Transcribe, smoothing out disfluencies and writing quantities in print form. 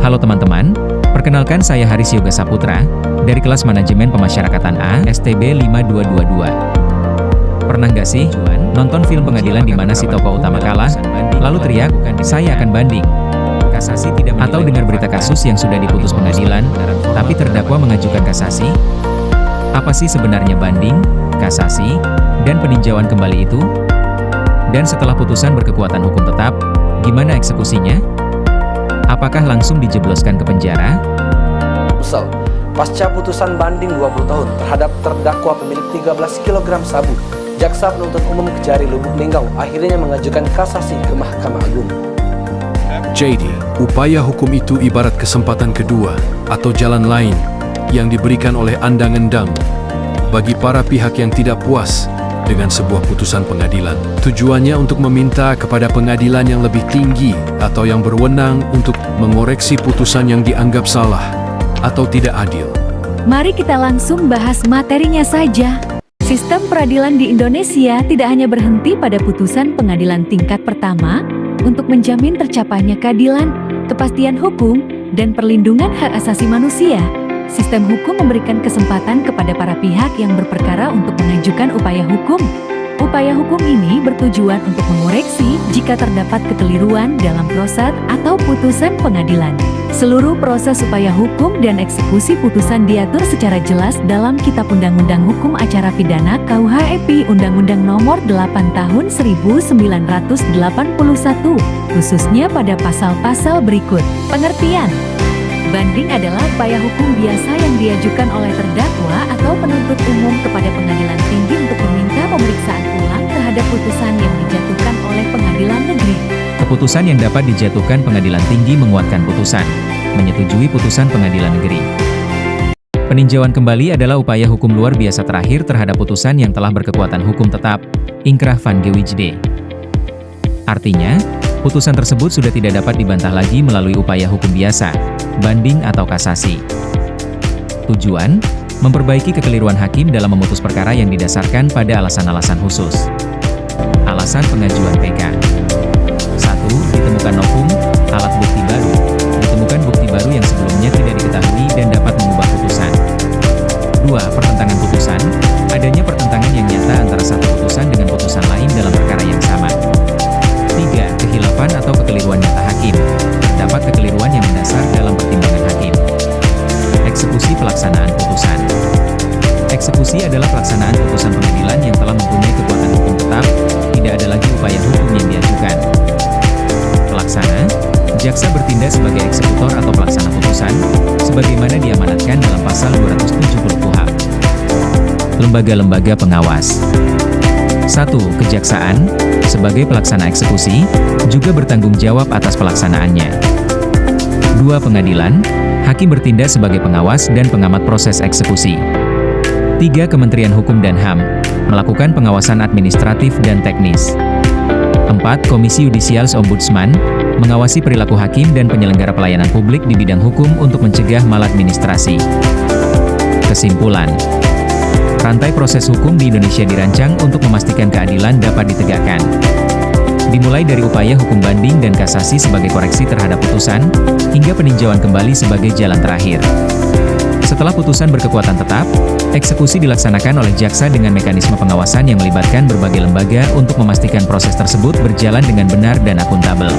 Halo teman-teman, perkenalkan saya Haris Yoga Saputra, dari kelas Manajemen Pemasyarakatan A, STB 5222. Pernah nggak sih, nonton film pengadilan di mana si tokoh utama kalah, lalu teriak, saya akan banding? Atau dengar berita kasus yang sudah diputus pengadilan, tapi terdakwa mengajukan kasasi? Apa sih sebenarnya banding, kasasi, dan peninjauan kembali itu? Dan setelah putusan berkekuatan hukum tetap, gimana eksekusinya? Apakah langsung dijebloskan ke penjara? Misal, pasca putusan banding 20 tahun terhadap terdakwa pemilik 13 kg sabu, Jaksa Penuntut Umum Kejari Lubuk Linggau akhirnya mengajukan kasasi ke Mahkamah Agung. Jadi, upaya hukum itu ibarat kesempatan kedua atau jalan lain yang diberikan oleh Andang-Endang bagi para pihak yang tidak puas dengan sebuah putusan pengadilan. Tujuannya untuk meminta kepada pengadilan yang lebih tinggi atau yang berwenang untuk mengoreksi putusan yang dianggap salah atau tidak adil. Mari kita langsung bahas materinya saja. Sistem peradilan di Indonesia tidak hanya berhenti pada putusan pengadilan tingkat pertama untuk menjamin tercapainya keadilan, kepastian hukum, dan perlindungan hak asasi manusia. Sistem hukum memberikan kesempatan kepada para pihak yang berperkara untuk mengajukan upaya hukum. Upaya hukum ini bertujuan untuk mengoreksi jika terdapat kekeliruan dalam proses atau putusan pengadilan. Seluruh proses upaya hukum dan eksekusi putusan diatur secara jelas dalam Kitab Undang-Undang Hukum Acara Pidana KUHP Undang-Undang Nomor 8 Tahun 1981, khususnya pada pasal-pasal berikut. Pengertian: banding adalah upaya hukum biasa yang diajukan oleh terdakwa atau penuntut umum kepada pengadilan tinggi untuk meminta pemeriksaan ulang terhadap putusan yang dijatuhkan oleh pengadilan negeri. Keputusan yang dapat dijatuhkan pengadilan tinggi menguatkan putusan, menyetujui putusan pengadilan negeri. Peninjauan kembali adalah upaya hukum luar biasa terakhir terhadap putusan yang telah berkekuatan hukum tetap, ingkrah van Gewijde. Artinya, putusan tersebut sudah tidak dapat dibantah lagi melalui upaya hukum biasa, banding atau kasasi. Tujuan: memperbaiki kekeliruan hakim dalam memutus perkara yang didasarkan pada alasan-alasan khusus. Alasan pengajuan PK: 1. Ditemukan novum, alat bukti baru. Ditemukan bukti baru yang sebelumnya tidak diketahui dan dapat mengubah putusan. 2. Pertentangan putusan. Adanya pertentangan yang nyata antara satu putusan dengan putusan lain dalam perkara yang sama. 3. Kehilafan atau kekeliruan nyata hakim. Terdapat kekeliruan yang mendasar dalam pertimbangan hakim. Eksekusi pelaksanaan putusan. Eksekusi adalah pelaksanaan putusan pengadilan yang telah mempunyai kekuatan hukum tetap, tidak ada lagi upaya hukum yang diajukan. Pelaksana: jaksa bertindak sebagai eksekutor atau pelaksana putusan, sebagaimana diamanatkan dalam pasal 270 KUHP. Lembaga-lembaga pengawas. 1. Kejaksaan, sebagai pelaksana eksekusi, juga bertanggung jawab atas pelaksanaannya. 2. Pengadilan, hakim bertindak sebagai pengawas dan pengamat proses eksekusi. 3. Kementerian Hukum dan HAM, melakukan pengawasan administratif dan teknis. 4. Komisi Yudisial Ombudsman, mengawasi perilaku hakim dan penyelenggara pelayanan publik di bidang hukum untuk mencegah maladministrasi. Kesimpulan: rantai proses hukum di Indonesia dirancang untuk memastikan keadilan dapat ditegakkan. Dimulai dari upaya hukum banding dan kasasi sebagai koreksi terhadap putusan, hingga peninjauan kembali sebagai jalan terakhir. Setelah putusan berkekuatan tetap, eksekusi dilaksanakan oleh jaksa dengan mekanisme pengawasan yang melibatkan berbagai lembaga untuk memastikan proses tersebut berjalan dengan benar dan akuntabel.